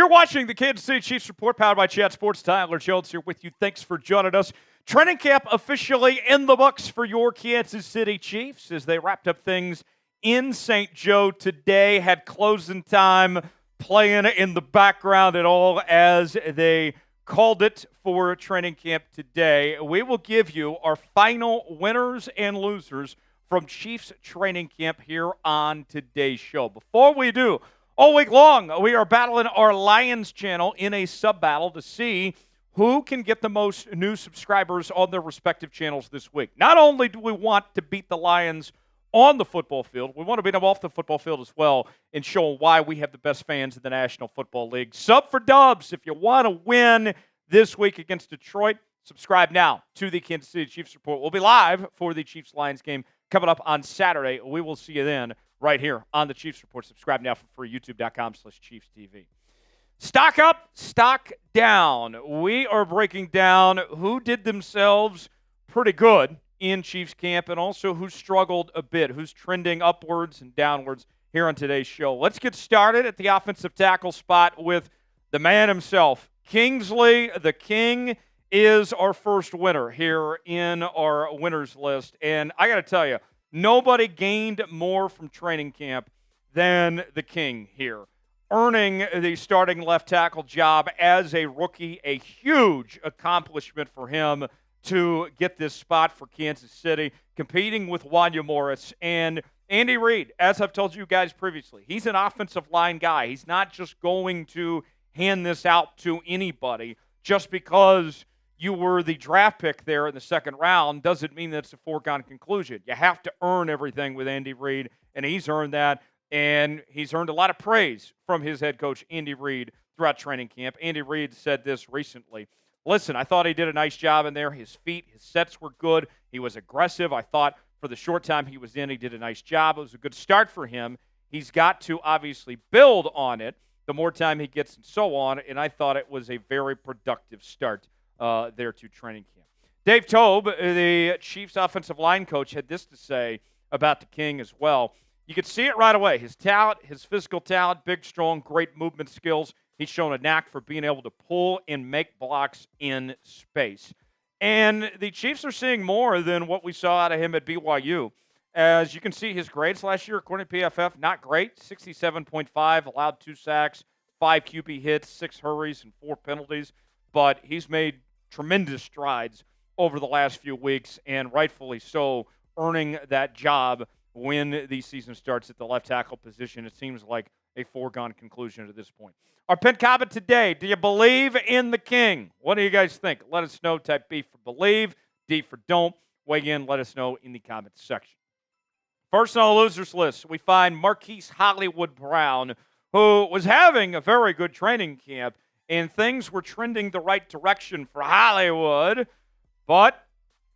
You're watching the Kansas City Chiefs Report, powered by Chat Sports. Tyler Jones here with you. Thanks for joining us. Training camp officially in the books for your Kansas City Chiefs as they wrapped up things in St. Joe today. Had closing time playing in the background at all as they called it for training camp today. We will give you our final winners and losers from Chiefs training camp here on today's show. Before we do, all week long, we are battling our Lions channel in a sub-battle to see who can get the most new subscribers on their respective channels this week. Not only do we want to beat the Lions on the football field, we want to beat them off the football field as well and show why we have the best fans in the National Football League. Sub for dubs. If you want to win this week against Detroit, subscribe now to the Kansas City Chiefs Report. We'll be live for the Chiefs-Lions game coming up on Saturday. We will see you then right here on the Chiefs Report. Subscribe now for free, youtube.com/ChiefsTV. Stock up, stock down. We are breaking down who did themselves pretty good in Chiefs camp and also who struggled a bit, who's trending upwards and downwards here on today's show. Let's get started at the offensive tackle spot with the man himself. Kingsley, the King, is our first winner here in our winners list. And I got to tell you, nobody gained more from training camp than the King here. Earning the starting left tackle job as a rookie, a huge accomplishment for him to get this spot for Kansas City, competing with Wanya Morris and Andy Reid. As I've told you guys previously, he's an offensive line guy. He's not just going to hand this out to anybody just because you were the draft pick there in the second round doesn't mean that it's a foregone conclusion. You have to earn everything with Andy Reid, and he's earned that, and he's earned a lot of praise from his head coach, Andy Reid, throughout training camp. Andy Reid said this recently. Listen, I thought he did a nice job in there. His feet, his sets were good. He was aggressive. I thought for the short time he was in, he did a nice job. It was a good start for him. He's got to obviously build on it the more time he gets and so on, and I thought it was a very productive start there to training camp. Dave Toub, the Chiefs offensive line coach, had this to say about the King as well. You could see it right away. His talent, his physical talent, big, strong, great movement skills. He's shown a knack for being able to pull and make blocks in space. And the Chiefs are seeing more than what we saw out of him at BYU. As you can see, his grades last year, according to PFF, not great. 67.5, allowed 2 sacks, 5 QB hits, 6 hurries, and 4 penalties. But he's made tremendous strides over the last few weeks, and rightfully so, earning that job when the season starts at the left tackle position. It seems like a foregone conclusion at this point. Our pin comment today, do you believe in the King? What do you guys think? Let us know. Type B for believe, D for don't. Weigh in, let us know in the comments section. First on the losers list, we find Marquise Hollywood Brown, who was having a very good training camp, and things were trending the right direction for Hollywood, but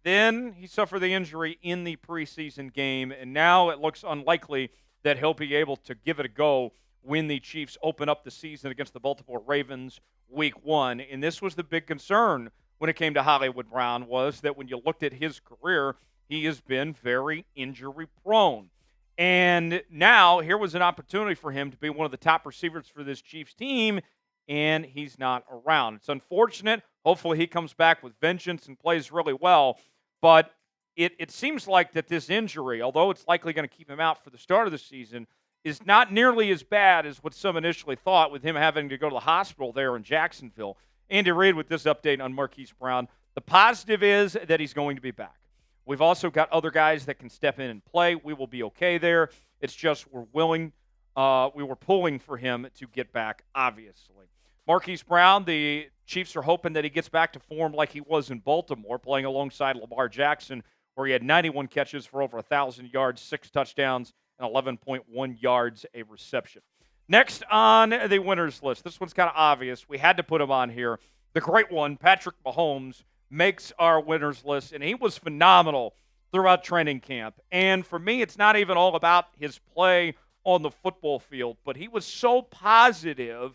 then he suffered the injury in the preseason game, and now it looks unlikely that he'll be able to give it a go when the Chiefs open up the season against the Baltimore Ravens week 1. And this was the big concern when it came to Hollywood Brown, was that when you looked at his career, he has been very injury-prone. And now here was an opportunity for him to be one of the top receivers for this Chiefs team, and he's not around. It's unfortunate. Hopefully he comes back with vengeance and plays really well. But it seems like that this injury, although it's likely going to keep him out for the start of the season, is not nearly as bad as what some initially thought, with him having to go to the hospital there in Jacksonville. Andy Reid with this update on Marquise Brown. The positive is that he's going to be back. We've also got other guys that can step in and play. We will be okay there. It's just we were pulling for him to get back, obviously. Marquise Brown, the Chiefs are hoping that he gets back to form like he was in Baltimore, playing alongside Lamar Jackson, where he had 91 catches for over 1,000 yards, 6 touchdowns, and 11.1 yards a reception. Next on the winners list, this one's kind of obvious. We had to put him on here. The great one, Patrick Mahomes, makes our winners list, and he was phenomenal throughout training camp. And for me, it's not even all about his play on the football field, but he was so positive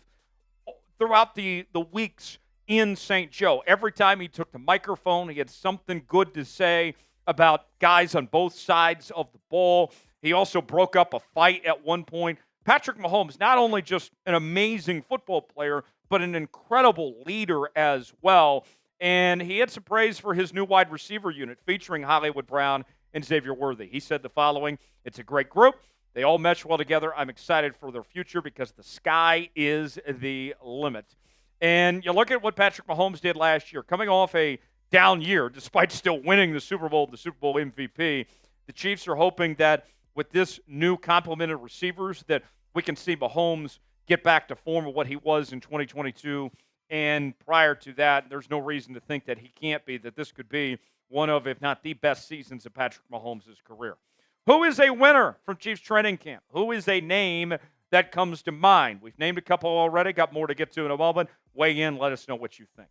throughout the weeks in St. Joe. Every time he took the microphone, he had something good to say about guys on both sides of the ball. He also broke up a fight at one point Patrick Mahomes, not only just an amazing football player, but an incredible leader as well. And he had some praise for his new wide receiver unit featuring Hollywood Brown and Xavier Worthy. He said the following: "It's a great group. They all mesh well together. I'm excited for their future because the sky is the limit." And you look at what Patrick Mahomes did last year, coming off a down year, despite still winning the Super Bowl MVP. The Chiefs are hoping that with this new complement of receivers that we can see Mahomes get back to form of what he was in 2022. And prior to that, there's no reason to think that he can't be, that this could be one of, if not the best seasons of Patrick Mahomes' career. Who is a winner from Chiefs training camp? Who is a name that comes to mind? We've named a couple already. Got more to get to in a moment. Weigh in. Let us know what you think.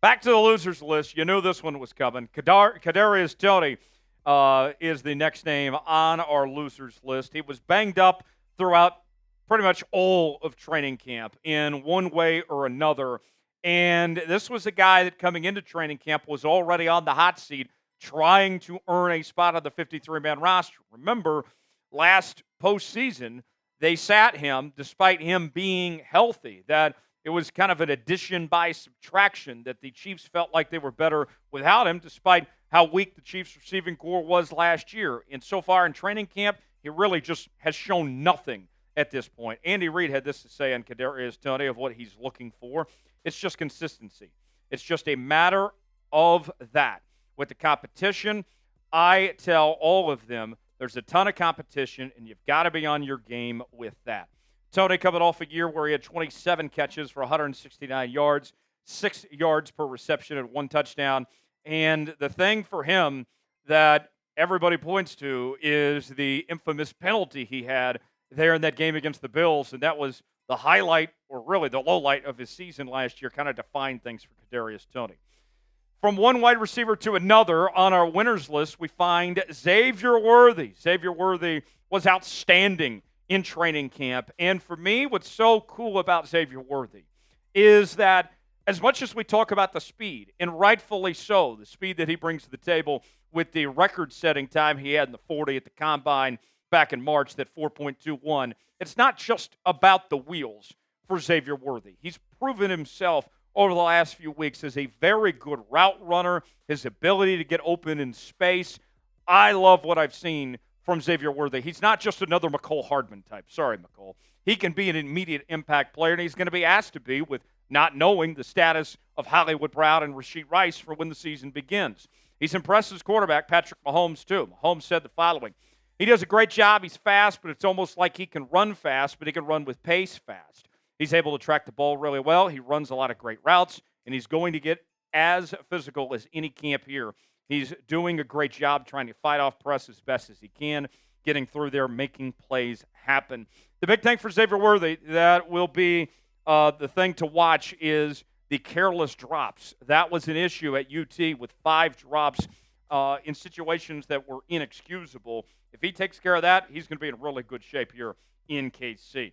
Back to the losers list. You knew this one was coming. Kadarius Toney is the next name on our losers list. He was banged up throughout pretty much all of training camp in one way or another. And this was a guy that coming into training camp was already on the hot seat trying to earn a spot on the 53-man roster. Remember, last postseason, they sat him despite him being healthy. That it was kind of an addition by subtraction, that the Chiefs felt like they were better without him, despite how weak the Chiefs receiving corps was last year. And so far in training camp, he really just has shown nothing at this point. Andy Reid had this to say on Kadarius Toney of what he's looking for. It's just consistency. It's just a matter of that. With the competition, I tell all of them there's a ton of competition, and you've got to be on your game with that. Toney coming off a year where he had 27 catches for 169 yards, 6 yards per reception and 1 touchdown. And the thing for him that everybody points to is the infamous penalty he had there in that game against the Bills, and that was the highlight, or really the low light of his season last year, kind of defined things for Kadarius Toney. From one wide receiver to another on our winners list, we find Xavier Worthy. Xavier Worthy was outstanding in training camp. And for me, what's so cool about Xavier Worthy is that as much as we talk about the speed, and rightfully so, the speed that he brings to the table with the record-setting time he had in the 40 at the Combine back in March, that 4.21, it's not just about the wheels for Xavier Worthy. He's proven himself over the last few weeks as a very good route runner, his ability to get open in space. I love what I've seen from Xavier Worthy. He's not just another McCole Hardman type. Sorry, McCole. He can be an immediate impact player, and he's going to be asked to be with not knowing the status of Hollywood Brown and Rashee Rice for when the season begins. He's impressed his quarterback, Patrick Mahomes, too. Mahomes said the following: "He does a great job. He's fast, but it's almost like he can run fast, but he can run with pace fast. He's able to track the ball really well. He runs a lot of great routes, and he's going to get as physical as any camp here. He's doing a great job trying to fight off press as best as he can, getting through there, making plays happen." The big thing for Xavier Worthy that will be the thing to watch is the careless drops. That was an issue at UT with 5 drops in situations that were inexcusable. If he takes care of that, he's going to be in really good shape here in KC.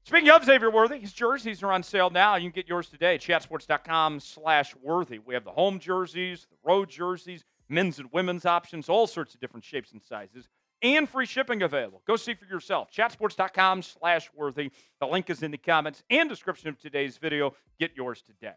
Speaking of Xavier Worthy, his jerseys are on sale now. You can get yours today at chatsports.com/worthy. We have the home jerseys, the road jerseys, men's and women's options, all sorts of different shapes and sizes, and free shipping available. Go see for yourself. chatsports.com/worthy. The link is in the comments and description of today's video. Get yours today.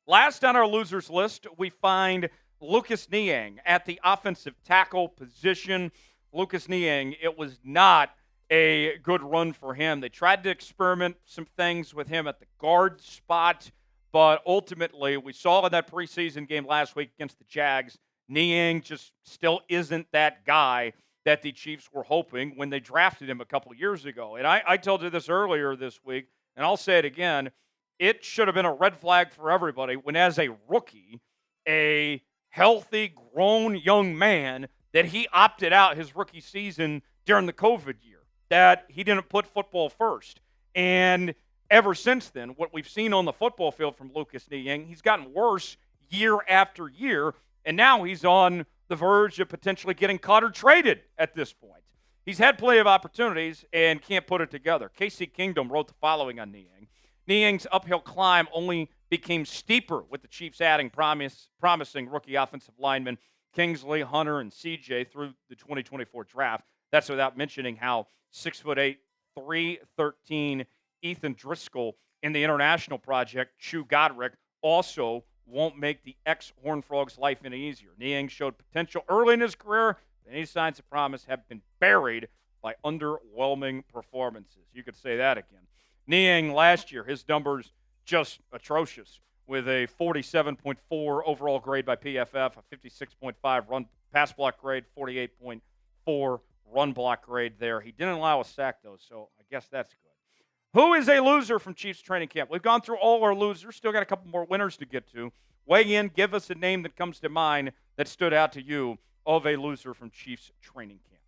Last on our losers list, we find Lucas Niang at the offensive tackle position. Lucas Niang, it was not a good run for him. They tried to experiment some things with him at the guard spot, but ultimately we saw in that preseason game last week against the Jags, Niang just still isn't that guy that the Chiefs were hoping when they drafted him a couple years ago. And I told you this earlier this week, and I'll say it again, it should have been a red flag for everybody when, as a rookie, a healthy, grown young man, that he opted out his rookie season during the COVID year, that he didn't put football first. And ever since then, what we've seen on the football field from Lucas Niang, he's gotten worse year after year, and now he's on the verge of potentially getting cut or traded at this point. He's had plenty of opportunities and can't put it together. KC Kingdom wrote the following on Niang: "Niang's uphill climb only became steeper with the Chiefs adding promising rookie offensive linemen Kingsley, Hunter, and CJ through the 2024 draft. That's without mentioning how 6'8", 313. Ethan Driscoll in the international project, Chu Godric, also won't make the ex-Horned Frogs' life any easier. Niang showed potential early in his career, but any signs of promise have been buried by underwhelming performances. You could say that again. Niang last year, his numbers just atrocious, with a 47.4 overall grade by PFF, a 56.5 run pass block grade, 48.4 run block grade there. He didn't allow a sack, though, so I guess that's good. Who is a loser from Chiefs training camp? We've gone through all our losers. Still got a couple more winners to get to. Weigh in. Give us a name that comes to mind that stood out to you of a loser from Chiefs training camp.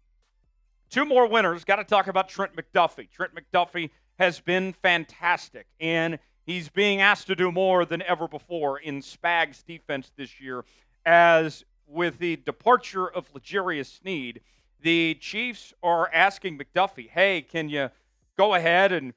Two more winners. Got to talk about Trent McDuffie. Trent McDuffie has been fantastic, and he's being asked to do more than ever before in Spags' defense this year. As with the departure of L'Jarius Sneed, the Chiefs are asking McDuffie, hey, can you go ahead and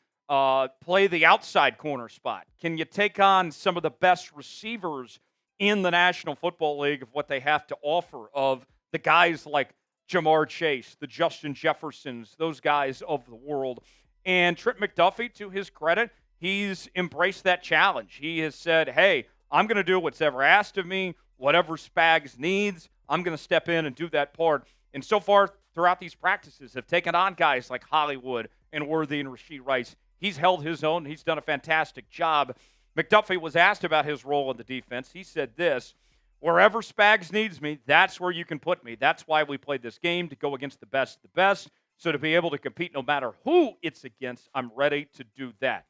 play the outside corner spot? Can you take on some of the best receivers in the National Football League of what they have to offer, of the guys like Jamar Chase, the Justin Jeffersons, those guys of the world? And Trent McDuffie, to his credit, he's embraced that challenge. He has said, hey, I'm going to do what's ever asked of me. Whatever Spags needs, I'm going to step in and do that part. And so far throughout these practices have taken on guys like Hollywood and Worthy and Rashee Rice. He's held his own. He's done a fantastic job. McDuffie was asked about his role in the defense. He said this: wherever Spags needs me, that's where you can put me. That's why we played this game, to go against the best of the best. So to be able to compete no matter who it's against, I'm ready to do that.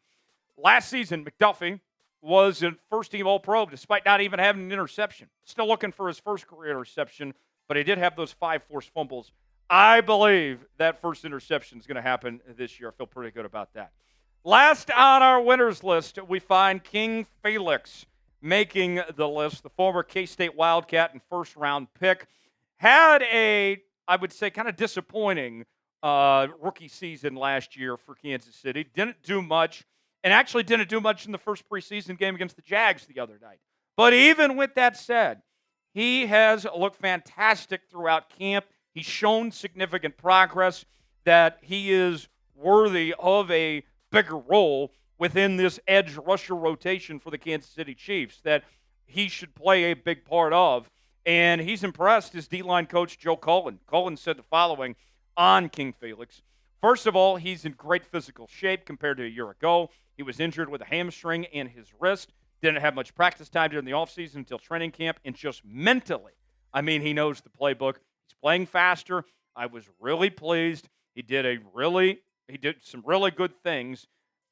Last season, McDuffie was a first-team All-Pro despite not even having an interception. Still looking for his first career interception, but he did have those 5 forced fumbles. I believe that first interception is going to happen this year. I feel pretty good about that. Last on our winners list, we find King Felix making the list. The former K-State Wildcat and first-round pick had a, I would say, kind of disappointing rookie season last year for Kansas City. Didn't do much, and actually didn't do much in the first preseason game against the Jags the other night. But even with that said, he has looked fantastic throughout camp. He's shown significant progress, that he is worthy of a bigger role within this edge rusher rotation for the Kansas City Chiefs that he should play a big part of. And he's impressed his D-line coach, Joe Cullen. Cullen said the following on King Felix. First of all, he's in great physical shape compared to a year ago. He was injured with a hamstring in his wrist. Didn't have much practice time during the offseason until training camp. And just mentally, I mean, he knows the playbook. He's playing faster. I was really pleased. He did some really good things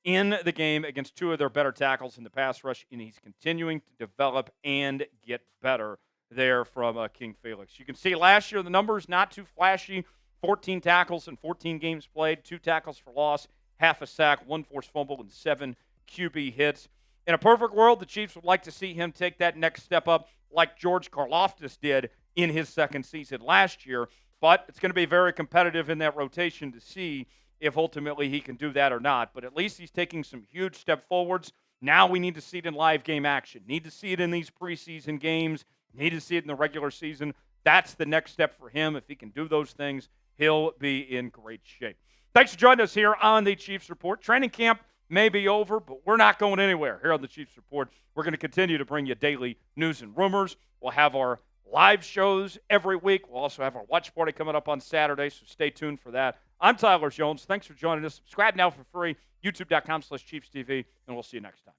in the game against 2 of their better tackles in the pass rush, and he's continuing to develop and get better there from King Felix. You can see last year the numbers not too flashy. 14 tackles in 14 games played, 2 tackles for loss, half a sack, 1 forced fumble, and 7 QB hits. In a perfect world, the Chiefs would like to see him take that next step up like George Karlaftis did in his second season last year. But it's going to be very competitive in that rotation to see if ultimately he can do that or not. But at least he's taking some huge step forwards. Now we need to see it in live game action. Need to see it in these preseason games. Need to see it in the regular season. That's the next step for him. If he can do those things, he'll be in great shape. Thanks for joining us here on the Chiefs Report. Training camp may be over, but we're not going anywhere here on the Chiefs Report. We're going to continue to bring you daily news and rumors. We'll have our live shows every week. We'll also have our watch party coming up on Saturday, so stay tuned for that. I'm Tyler Jones. Thanks for joining us. Subscribe now for free, youtube.com/ChiefsTV, and we'll see you next time.